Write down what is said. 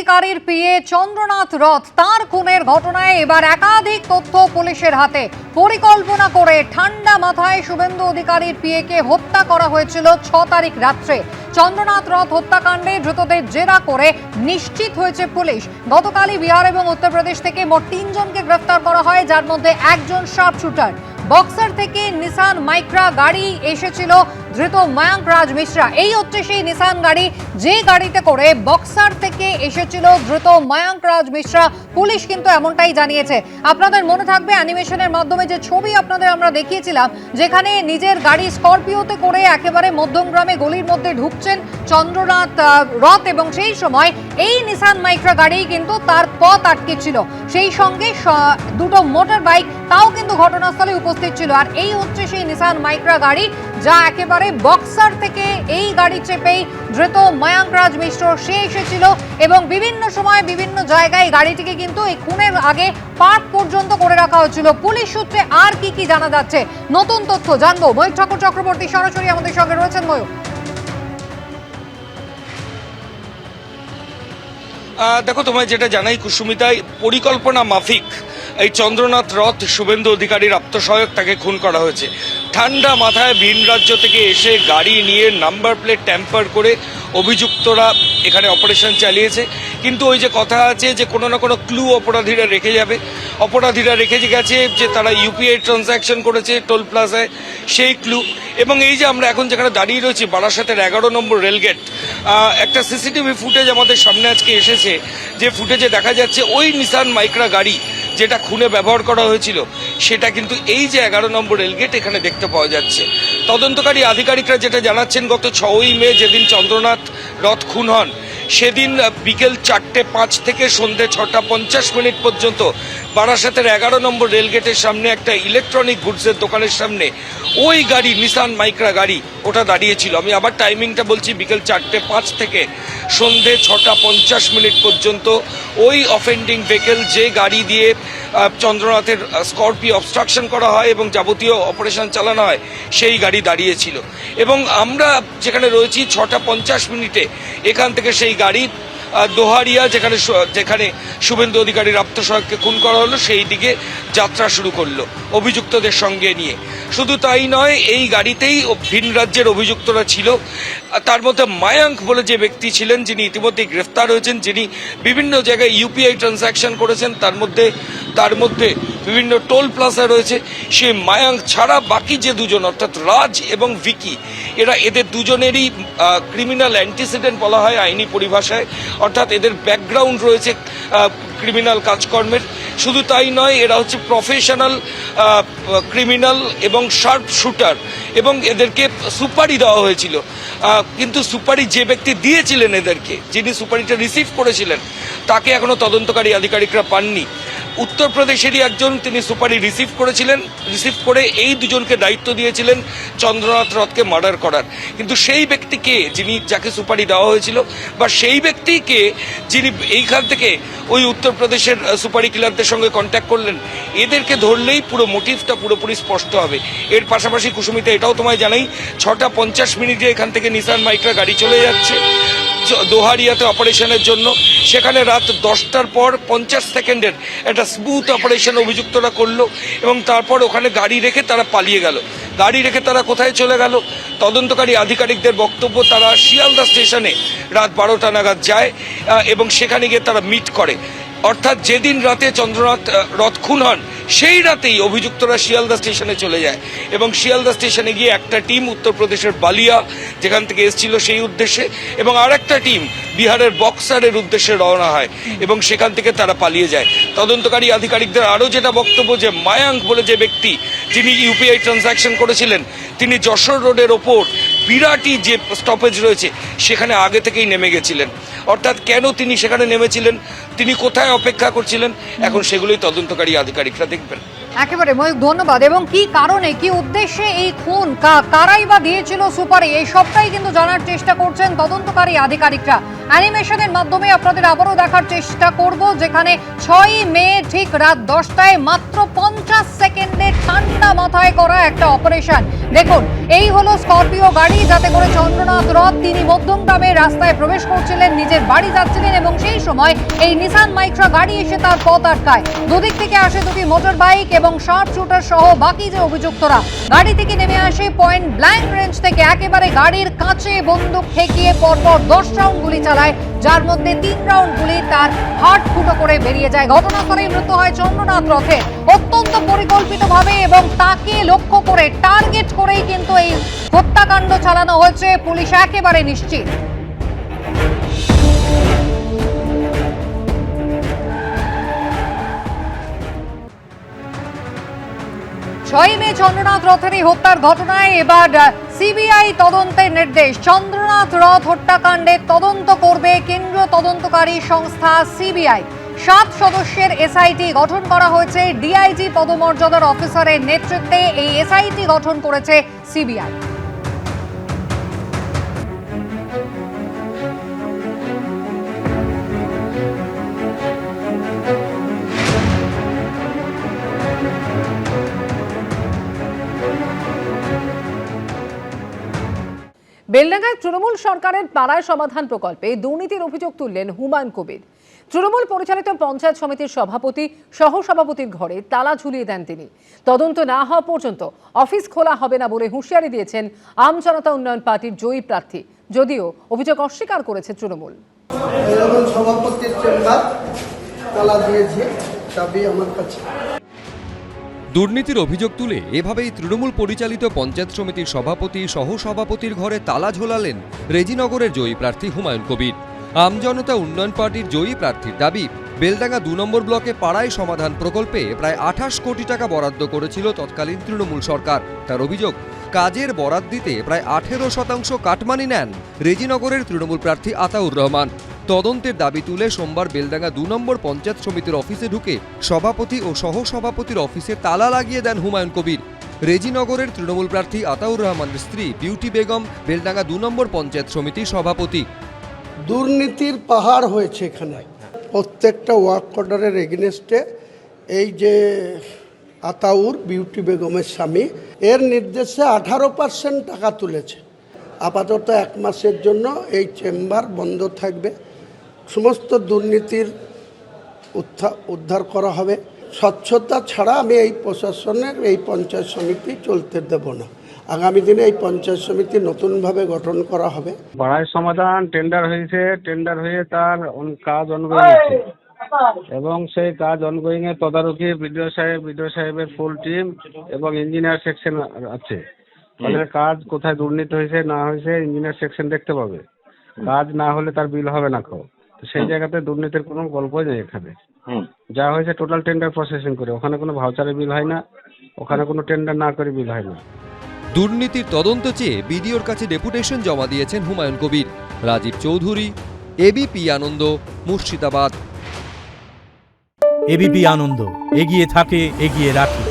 অধিকারীর পিএ চন্দ্রনাথ রথ তার খুনের ঘটনায় এবার একাধিক তথ্য পুলিশের হাতে। পরিকল্পনা করে ঠান্ডা মাথায় শুভেন্দু অধিকারীর পিএকে হত্যা করা হয়েছিল 6 তারিখ রাত্রে। চন্দ্রনাথ রথ হত্যাকাণ্ডে ধৃতদের জেরা করে নিশ্চিত হয়েছে পুলিশ। গতকালই বিহার এবং উত্তরপ্রদেশ থেকে মোট 3 জনকে গ্রেফতার করা হয়, যার মধ্যে একজন শার্প শুটার। বক্সার থেকে নিসান মাইক্রা গাড়ি এসেছিল ধৃত ময়াঙ্ক রাজ মিশ্রা। এই হচ্ছে সেই নিসান গাড়ি যে গাড়িতে করে বক্সার থেকে এসেছিল ধৃত ময়াঙ্ক রাজ মিশ্রা। পুলিশ কিন্তু এমনটাই জানিয়েছে। আপনাদের মনে থাকবে অ্যানিমেশনের মাধ্যমে যে ছবি আপনাদের আমরা দেখিয়েছিলাম, যেখানে নিজের গাড়ি স্করপিওতে করে একেবারে মধ্যমগ্রামে গলির মধ্যে ঢুকছেন চন্দ্রনাথ রথ, এবং সেই সময় এই নিসান মাইক্রা গাড়ি কিন্তু তার পথ আটকে ছিল। সেই সঙ্গে দুটো মোটর বাইক তাও কিন্তু ঘটনাস্থলে উপস্থিত ছিল। আর এই হচ্ছে সেই নিসান মাইক্রা গাড়ি যা একেবারে বক্সার থেকে এই গাড়ি চেপেই ধৃত ময়াঙ্ক রাজ মিশ্র সে এসেছিল, এবং বিভিন্ন সময় বিভিন্ন জায়গায় গাড়িটিকে কিন্তু এই খুনের আগে পার্ক পর্যন্ত করে রাখা হয়েছিল। পুলিশ সূত্রে আর কি জানা যাচ্ছে, নতুন তথ্য জানবো। ময়ূর ঠাকুর চক্রবর্তী সরাসরি আমাদের সঙ্গে রয়েছেন। ময়ূর, দেখো, তোমায় যেটা জানাই কুসুমিতায়, পরিকল্পনা মাফিক এই চন্দ্রনাথ রথ শুভেন্দু অধিকারীর আত্মসহায়ক, তাকে খুন করা হয়েছে। ঠান্ডা মাথায় ভিন রাজ্য থেকে এসে গাড়ি নিয়ে নাম্বার প্লেট ট্যাম্পার করে অভিযুক্তরা এখানে অপারেশন চালিয়েছে। কিন্তু ওই যে কথা আছে যে কোনো না কোনো ক্লু অপরাধীরা রেখে যাবে, অপরাধীরা রেখে গেছে যে তারা ইউপিআই ট্রানজ্যাকশন করেছে টোল প্লাজায়, সেই ক্লু। এবং এই যে আমরা এখন যেখানে দাঁড়িয়ে রয়েছি বারাসাতের 11 নম্বর রেলগেট, একটা সিসিটিভি ফুটেজ আমাদের সামনে আজকে এসেছে, যে ফুটেজে দেখা যাচ্ছে ওই নিসান মাইক্রা গাড়ি যেটা খুনে ব্যবহার করা হয়েছিল সেটা কিন্তু এই যে 11 নম্বর রেলগেট এখানে দেখতে পাওয়া যাচ্ছে। তদন্তকারী আধিকারিকরা যেটা জানাচ্ছেন, গত 6ই মে যেদিন চন্দ্রনাথ রথ খুন হন, সেদিন বিকেল 4:05 থেকে সন্ধ্যে 6:50 পর্যন্ত বারাসাতের 11 নম্বর রেলগেটের সামনে একটা ইলেকট্রনিক গুডসের দোকানের সামনে ওই গাড়ি নিসান মাইক্রা গাড়ি ওটা দাঁড়িয়েছিল। আমি আবার টাইমিংটা বলছি, বিকেল 4:05 থেকে সন্ধ্যে 6:50 পর্যন্ত ওই অফেন্ডিং ভেহিকেল যে গাড়ি দিয়ে চন্দ্রনাথের স্করপিও অবস্ট্রাকশন করা হয় এবং যাবতীয় অপারেশন চালানো হয়, সেই গাড়ি দাঁড়িয়েছিল। এবং আমরা যেখানে রয়েছি 6:50 এখান থেকে সেই গাড়ি দোহারিয়া, যেখানে শুভেন্দু অধিকারীর আত্মসহায়ককে খুন করা হলো, সেই দিকে যাত্রা শুরু করলো অভিযুক্তদের সঙ্গে নিয়ে। শুধু তাই নয়, এই গাড়িতেই ভিন রাজ্যের অভিযুক্তরা ছিল। তার মধ্যে মায়াঙ্ক বলে যে ব্যক্তি ছিলেন, যিনি ইতিমধ্যে গ্রেফতার হয়েছেন, যিনি বিভিন্ন জায়গায় ইউপিআই ট্রানজ্যাকশন করেছেন, তার মধ্যে বিভিন্ন টোল প্লাজা রয়েছে। সেই মায়াঙ্ক ছাড়া বাকি যে দুজন, অর্থাৎ রাজ এবং ভিকি, এদের দুজনেরই ক্রিমিনাল অ্যান্টিসিডেন্ট বলা হয় আইনি পরিভাষায়, অর্থাৎ এদের ব্যাকগ্রাউন্ড রয়েছে ক্রিমিনাল কাজকর্মের। শুধু তাই নয়, এরা হচ্ছে প্রফেশনাল ক্রিমিনাল এবং শার্প শুটার, এবং এদেরকে সুপারি দেওয়া হয়েছিল। কিন্তু সুপারি যে ব্যক্তি দিয়েছিলেন এদেরকে, যিনি সুপারিটা রিসিভ করেছিলেন, তাকে এখনো তদন্তকারী আধিকারিকরা পাননি। উত্তরপ্রদেশেরই একজন, তিনি সুপারি রিসিভ করেছিলেন, রিসিভ করে এই দুজনকে দায়িত্ব দিয়েছিলেন চন্দ্রনাথ রথকে মার্ডার করার। কিন্তু সেই ব্যক্তিকে, যাকে সুপারি দেওয়া হয়েছিল, বা সেই ব্যক্তিকে যিনি এইখান থেকে ওই উত্তরপ্রদেশের সুপারি কিলারদের সঙ্গে কন্ট্যাক্ট করলেন, এদেরকে ধরলেই পুরো মোটিভটা পুরোপুরি স্পষ্ট হবে। এর পাশাপাশি কুসুমিতা, এটাও তোমায় জানাই, 6:50 এখান থেকে নিসান মাইক্রা গাড়ি চলে যাচ্ছে দোহারিয়াতে অপারেশনের জন্য। সেখানে রাত 10টার পর 50 সেকেন্ডের একটা স্মুথ অপারেশন অভিযুক্তরা করলো, এবং তারপর ওখানে গাড়ি রেখে তারা পালিয়ে গেল। গাড়ি রেখে তারা কোথায় চলে গেল? তদন্তকারী আধিকারিকদের বক্তব্য, তারা শিয়ালদা স্টেশনে রাত 12টা নাগাদ যায় এবং সেখানে গিয়ে তারা মিট করে। অর্থাৎ যেদিন রাতে চন্দ্রনাথ রথ খুন হন, সেই রাতেই অভিযুক্তরা শিয়ালদা স্টেশনে চলে যায়, এবং শিয়ালদা স্টেশনে গিয়ে একটা টিম উত্তরপ্রদেশের বালিয়া, যেখান থেকে এসেছিল সেই উদ্দেশ্যে, এবং আর একটা টিম বিহারের বক্সারের উদ্দেশ্যে রওনা হয়, এবং সেখান থেকে তারা পালিয়ে যায়। তদন্তকারী আধিকারিকদের আরও যেটা বক্তব্য, যে মায়াঙ্ক বলে যে ব্যক্তি, যিনি ইউপিআই ট্রানজ্যাকশন করেছিলেন, তিনি যশোর রোডের ওপর বিরাটি যে স্টপেজ রয়েছে সেখানে আগে থেকেই নেমে গেছিলেন। অর্থাৎ কেন তিনি সেখানে নেমেছিলেন, তিনি কোথায় অপেক্ষা করছিলেন, এখন সেগুলোই তদন্তকারী আধিকারিকরা দেখবেন। একেবারে ময়ূক, ধন্যবাদ। এবং কি কারণে, কি উদ্দেশ্যে এই খুন, কারাই বা দিয়েছিল সুপারি, এই সবটাই কিন্তু জানার চেষ্টা করছেন তদন্তকারী আধিকারিকরা। অ্যানিমেশনের মাধ্যমে আপনাদের আবারও দেখার চেষ্টা করব, যেখানে 6ই মে ঠিক রাত 10টায় মাত্র 50 সেকেন্ডে ঠান্ডা মাথায় করা একটা অপারেশন। দেখুন, এই হলো স্করপিও গাড়ি যাতে করে চন্দ্রনাথ রথ তিনি মধ্যমগ্রামের রাস্তায় প্রবেশ করছিলেন, নিজের বাড়ি যাচ্ছিলেন এবং সেই সময় এই নিসান মাইক্রা গাড়ি এসে তার পথ আটকায়। দুদিক থেকে আসে দুটি মোটর বাইক এবং শার্প শুটার সহ বাকি যে অভিযুক্তরা গাড়ি থেকে নেমে আসে পয়েন্ট ব্ল্যাঙ্ক রেঞ্জ থেকে একেবারে গাড়ির কাছে বন্দুক ঠেকিয়ে পরপর 10 রাউন্ড গুলি চালায়, যার মধ্যে 3 রাউন্ড গুলি তার হার্ট ফুটো করে বেরিয়ে যায়। ঘটনাস্থলেই মৃত্যু হয় চন্দ্রনাথ রথের। অত্যন্ত পরিকল্পিতভাবে এবং তাকে লক্ষ্য করে টার্গেট করেই কিন্তু এই হত্যাকাণ্ড চালানো হয়েছে, পুলিশ একেবারে নিশ্চিত। ছয় মে চন্দ্রনাথ রথের এই হত্যার ঘটনায় এবার সিবিআই তদন্তের নির্দেশ। চন্দ্রনাথ রথ হত্যাকাণ্ডের তদন্ত করবে কেন্দ্রীয় তদন্তকারী সংস্থা সিবিআই। 7 সদস্যের এসআইটি গঠন করা হয়েছে। ডিআইজি পদমর্যাদার অফিসারের নেতৃত্বে এই এসআইটি গঠন করেছে সিবিআই। বেলডাঙ্গায় তৃণমূল সরকারের পাড়ায় সমাধান প্রকল্পে দুর্নীতির অভিযোগ তুললেন হুমায়ুন কবির। তৃণমূল পরিচালিত পঞ্চায়েত সমিতির সভাপতি সহসভাপতির ঘরে তালা ঝুলিয়ে দেন তিনি। তদন্ত না হওয়া পর্যন্ত অফিস খোলা হবে না বলে হুঁশিয়ারি দিয়েছেন আম জনতা উন্নয়ন পার্টির জয়ী প্রার্থী, যদিও অভিযোগ অস্বীকার করেছে তৃণমূল। সভাপতির চেম্বার তালা দিয়েছে, চাবি আমার কাছে। দুর্নীতির অভিযোগ তুলে এভাবেই তৃণমূল পরিচালিত পঞ্চায়েত সমিতির সভাপতি সহসভাপতির ঘরে তালা ঝোলালেন রেজিনগরের জয়ী প্রার্থী হুমায়ুন কবির। আমজনতা উন্নয়ন পার্টির জয়ী প্রার্থীর দাবি, বেলডাঙ্গা 2 নম্বর ব্লকে পাড়ায় সমাধান প্রকল্পে প্রায় 28 কোটি টাকা বরাদ্দ করেছিল তৎকালীন তৃণমূল সরকার। তার অভিযোগ, কাজের বরাদ দিতে প্রায় 18% কাটমানি নেন রেজিনগরের তৃণমূল প্রার্থী আতাউর রহমান। তদন্তের দাবি তুলে সোমবার বেলডাঙ্গা 2 নম্বর পঞ্চায়েত সমিতির অফিসে ঢুকে সভাপতি ও সহসভাপতির অফিসে তালা লাগিয়ে দেন হুমায়ুন কবির। রেজিনগরের তৃণমূল প্রার্থী আতাউর রহমানের স্ত্রী বিউটি বেগম বেলডাঙ্গা 2 নম্বর পঞ্চায়েত সমিতির সভাপতি। দুর্নীতির পাহাড় হয়েছে এখানে, প্রত্যেকটা ওয়ার্ক অর্ডারের এগেনস্টে। এই যে আতাউর বিউটি বেগমের স্বামী, এর নির্দেশে 18% টাকা তুলেছে। আপাতত 1 মাসের জন্য এই চেম্বার বন্ধ থাকবে। সমস্ত দুর্নীতির উদ্ধার করা হবে। স্বচ্ছতা ছাড়া আমি এই প্রশাসনের এই পঞ্চায়েত সমিতি চলতে দেব না। আগামী দিনে এই পঞ্চায়েত সমিতি নতুনভাবে গঠন করা হবে। পাড়ায় সমাধান টেন্ডার হয়েছে, টেন্ডার হয়ে তার কাজ অনগোয়িং আছে এবং সেই কাজ অনগোয়িং এর তদারকি বিডিও সাহেবের ফুল টিম এবং ইঞ্জিনিয়ার সেকশন আছে। তাদের কাজ কোথায় দুর্নীতি হয়েছে না হয়েছে ইঞ্জিনিয়ার সেকশন দেখতে পাবে। কাজ না হলে তার বিল হবে না। তো সেই জায়গাতে দুর্নীতির কোনো গল্পই নেই এখানে। যা হয়েছে টোটাল টেন্ডার প্রসেসিং করে, ওখানে কোনো ভাউচারে বিল হয় না, ওখানে কোনো টেন্ডার না করে বিল হয় না। দুর্নীতির তদন্ত চেয়ে বিডিওর কাছে ডেপুটেশন জমা দিয়েছেন হুমায়ুন কবির। রাজীব চৌধুরী, এবিপি আনন্দ, মুর্শিদাবাদ। এবিপি আনন্দ, এগিয়ে থাকে, এগিয়ে রাখে।